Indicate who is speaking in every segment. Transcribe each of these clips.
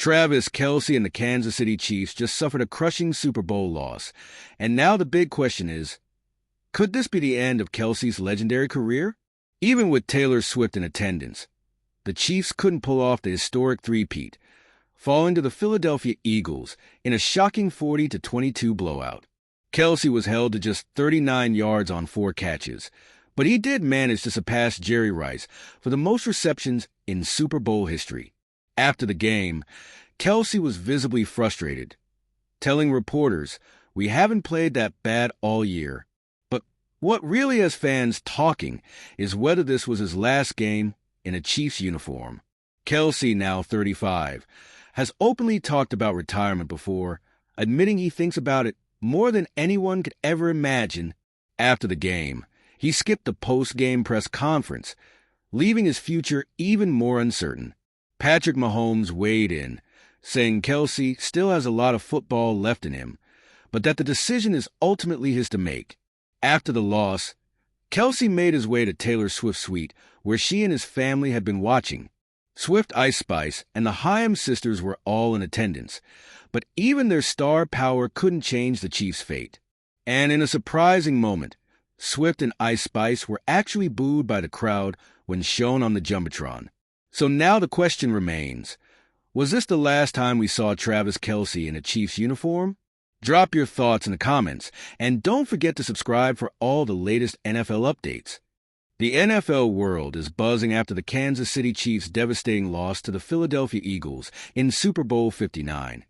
Speaker 1: Travis Kelce and the Kansas City Chiefs just suffered a crushing Super Bowl loss. And now the big question is, could this be the end of Kelce's legendary career? Even with Taylor Swift in attendance, the Chiefs couldn't pull off the historic three-peat, falling to the Philadelphia Eagles in a shocking 40-22 blowout. Kelce was held to just 39 yards on 4 catches, but he did manage to surpass Jerry Rice for the most receptions in Super Bowl history. After the game, Kelce was visibly frustrated, telling reporters, "We haven't played that bad all year." But what really has fans talking is whether this was his last game in a Chiefs uniform. Kelce, now 35, has openly talked about retirement before, admitting he thinks about it more than anyone could ever imagine. After the game, he skipped the post-game press conference, leaving his future even more uncertain. Patrick Mahomes weighed in, saying Kelce still has a lot of football left in him, but that the decision is ultimately his to make. After the loss, Kelce made his way to Taylor Swift's suite, where she and his family had been watching. Swift, Ice Spice, and the Haim sisters were all in attendance, but even their star power couldn't change the Chiefs' fate. And in a surprising moment, Swift and Ice Spice were actually booed by the crowd when shown on the Jumbotron. So now the question remains, was this the last time we saw Travis Kelce in a Chiefs uniform? Drop your thoughts in the comments, and don't forget to subscribe for all the latest NFL updates. The NFL world is buzzing after the Kansas City Chiefs' devastating loss to the Philadelphia Eagles in Super Bowl 59.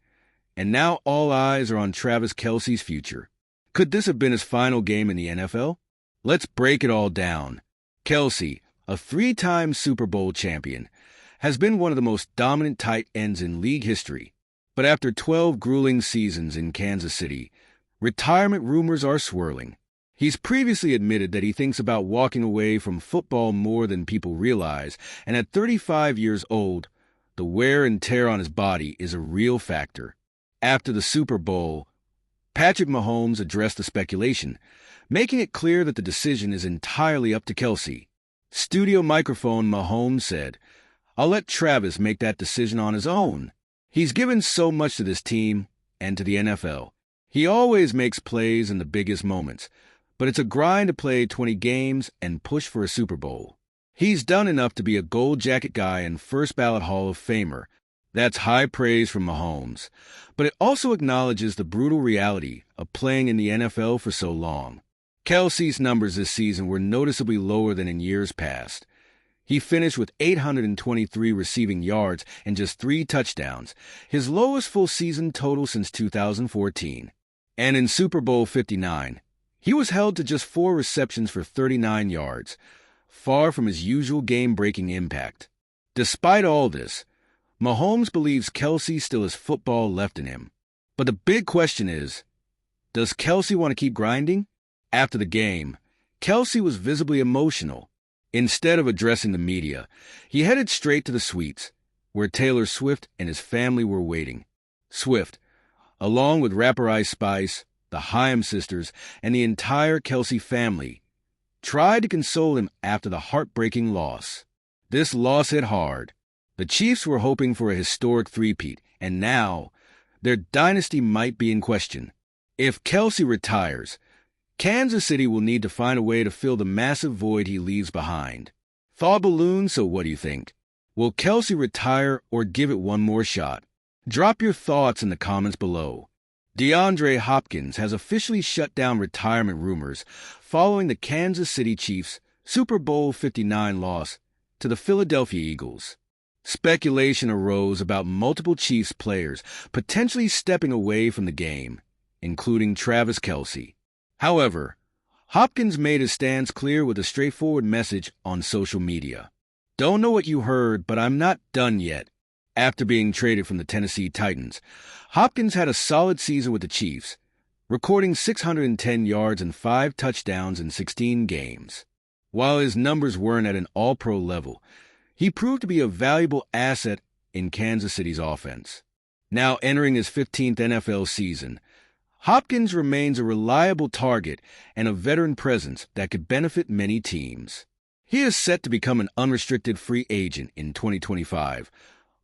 Speaker 1: And now all eyes are on Travis Kelce's future. Could this have been his final game in the NFL? Let's break it all down. Kelce, a 3-time Super Bowl champion, has been one of the most dominant tight ends in league history. But after 12 grueling seasons in Kansas City, retirement rumors are swirling. He's previously admitted that he thinks about walking away from football more than people realize, and at 35 years old, the wear and tear on his body is a real factor. After the Super Bowl, Patrick Mahomes addressed the speculation, making it clear that the decision is entirely up to Kelce. Studio microphone Mahomes said, "I'll let Travis make that decision on his own. He's given so much to this team and to the NFL. He always makes plays in the biggest moments, but it's a grind to play 20 games and push for a Super Bowl. He's done enough to be a gold jacket guy and first-ballot Hall of Famer." That's high praise from Mahomes, but it also acknowledges the brutal reality of playing in the NFL for so long. Kelce's numbers this season were noticeably lower than in years past. He finished with 823 receiving yards and just 3 touchdowns, his lowest full season total since 2014. And in Super Bowl 59, he was held to just 4 receptions for 39 yards, far from his usual game-breaking impact. Despite all this, Mahomes believes Kelce still has football left in him. But the big question is, does Kelce want to keep grinding? After the game, Kelce was visibly emotional. Instead of addressing the media, he headed straight to the suites, where Taylor Swift and his family were waiting. Swift, along with rapper Ice Spice, the Haim sisters, and the entire Kelce family, tried to console him after the heartbreaking loss. This loss hit hard. The Chiefs were hoping for a historic three-peat, and now their dynasty might be in question. If Kelce retires, Kansas City will need to find a way to fill the massive void he leaves behind. Thaw balloon, so what do you think? Will Kelce retire or give it one more shot? Drop your thoughts in the comments below. DeAndre Hopkins has officially shut down retirement rumors following the Kansas City Chiefs' Super Bowl 59 loss to the Philadelphia Eagles. Speculation arose about multiple Chiefs players potentially stepping away from the game, including Travis Kelce. However, Hopkins made his stance clear with a straightforward message on social media. "Don't know what you heard, but I'm not done yet." After being traded from the Tennessee Titans, Hopkins had a solid season with the Chiefs, recording 610 yards and 5 touchdowns in 16 games. While his numbers weren't at an all-pro level, he proved to be a valuable asset in Kansas City's offense. Now entering his 15th NFL season, Hopkins remains a reliable target and a veteran presence that could benefit many teams. He is set to become an unrestricted free agent in 2025,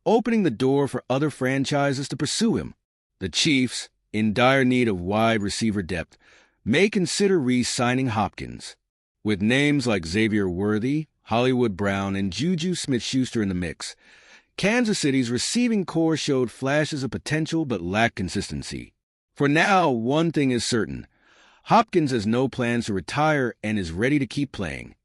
Speaker 1: opening the door for other franchises to pursue him. The Chiefs, in dire need of wide receiver depth, may consider re-signing Hopkins. With names like Xavier Worthy, Hollywood Brown, and Juju Smith-Schuster in the mix, Kansas City's receiving core showed flashes of potential but lacked consistency. For now, one thing is certain. Hopkins has no plans to retire and is ready to keep playing.